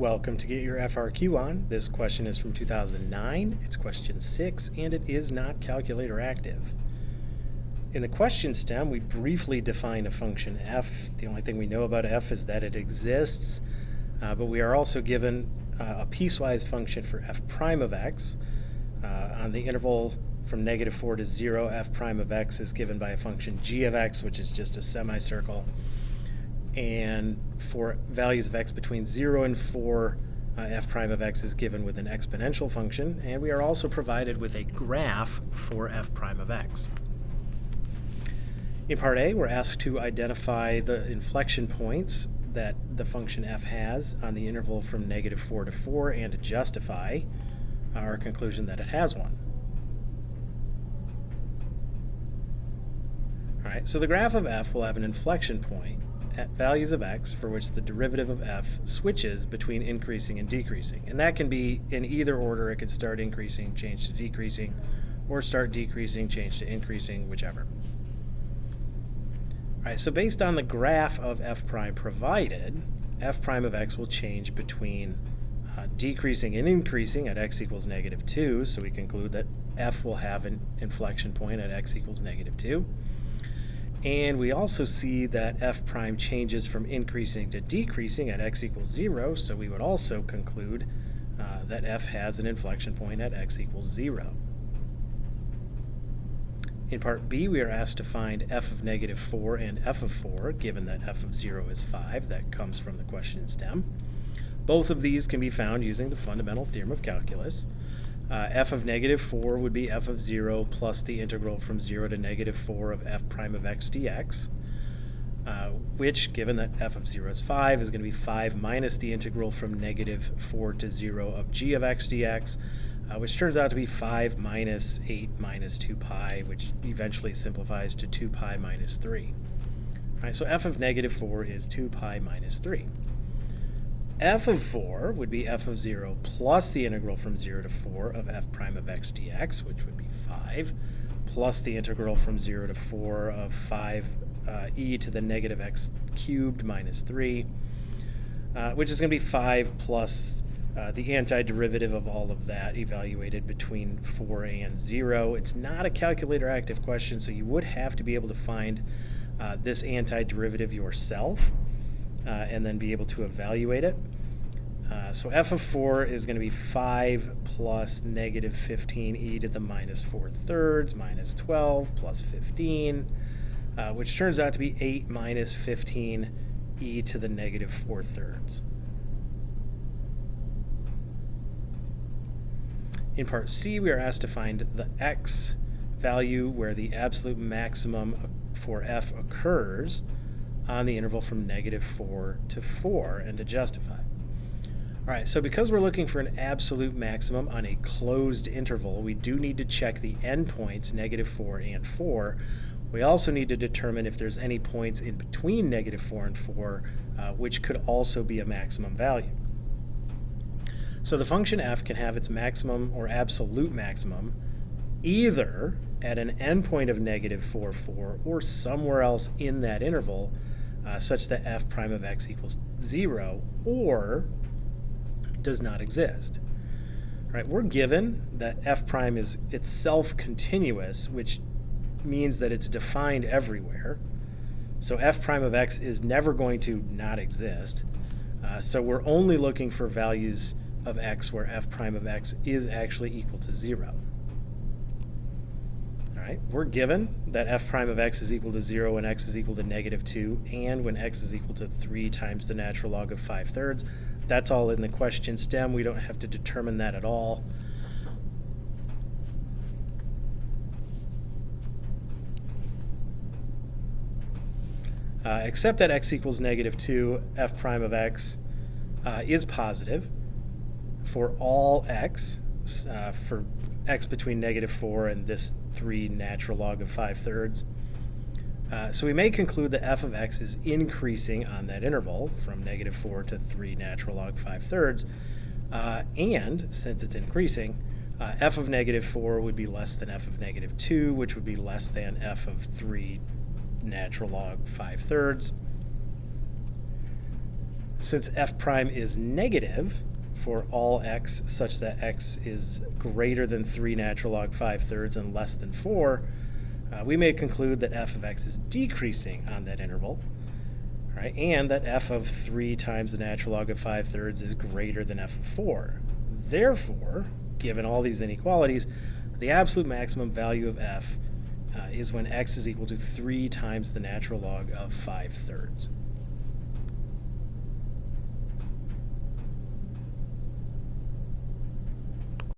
Welcome to Get Your FRQ On. This question is from 2009. It's question 6, and it is not calculator active. In the question stem, we briefly define a function f. The only thing we know about f is that it exists, but we are also given a piecewise function for f prime of x. On the interval from -4 to 0, f prime of x is given by a function g of x, which is just a semicircle. And for values of x between 0 and 4, f prime of x is given with an exponential function, and we are also provided with a graph for f prime of x. In part A, we're asked to identify the inflection points that the function f has on the interval from -4 to 4 and to justify our conclusion that it has one. All right, so the graph of f will have an inflection point at values of x for which the derivative of f switches between increasing and decreasing. And that can be in either order. It could start increasing, change to decreasing, or start decreasing, change to increasing, whichever. All right, so based on the graph of f prime provided, f prime of x will change between decreasing and increasing at x equals -2, so we conclude that f will have an inflection point at x equals -2. And we also see that f prime changes from increasing to decreasing at x equals 0, so we would also conclude that f has an inflection point at x equals 0. In part B, we are asked to find f of -4 and f of 4, given that f of 0 is 5. That comes from the question stem. Both of these can be found using the fundamental theorem of calculus. F of -4 would be f of 0 plus the integral from 0 to -4 of f prime of x dx, which, given that f of 0 is 5, is going to be 5 minus the integral from -4 to 0 of g of x dx, which turns out to be 5 minus 8 minus 2 pi, which eventually simplifies to 2 pi minus 3. All right, so f of -4 is 2 pi minus 3. F of 4 would be f of 0 plus the integral from 0 to 4 of f prime of x dx, which would be 5, plus the integral from 0 to 4 of 5 e to the -x cubed minus 3, which is going to be 5 plus the antiderivative of all of that evaluated between 4 and 0. It's not a calculator active question, so you would have to be able to find this antiderivative yourself and then be able to evaluate it. So f of 4 is going to be 5 plus -15 e to the -4 minus 12 plus 15, which turns out to be 8 minus 15 e to the -4. In part C, we are asked to find the x value where the absolute maximum for f occurs on the interval from -4 to 4 and to justify. All right, so because we're looking for an absolute maximum on a closed interval, we do need to check the endpoints, -4 and 4. We also need to determine if there's any points in between -4 and 4, which could also be a maximum value. So the function f can have its maximum or absolute maximum either at an endpoint of -4, 4, or somewhere else in that interval, such that f prime of x equals 0, or does not exist. All right, we're given that f prime is itself continuous, which means that it's defined everywhere. So f prime of x is never going to not exist. So we're only looking for values of x where f prime of x is actually equal to 0. All right, we're given that f prime of x is equal to 0 when x is equal to -2 and when x is equal to 3 times the natural log of 5/3. That's all in the question stem. We don't have to determine that at all. Except at x equals -2, f prime of x is positive for all x, for x between -4 and this 3 natural log of 5/3. So we may conclude that f of x is increasing on that interval from -4 to 3 natural log 5/3. And since it's increasing, f of -4 would be less than f of -2, which would be less than f of 3 natural log 5/3. Since f prime is negative for all x such that x is greater than 3 natural log 5/3 and less than 4, we may conclude that f of x is decreasing on that interval, right? And that f of 3 times the natural log of 5/3 is greater than f of 4. Therefore, given all these inequalities, the absolute maximum value of f is when x is equal to 3 times the natural log of 5/3.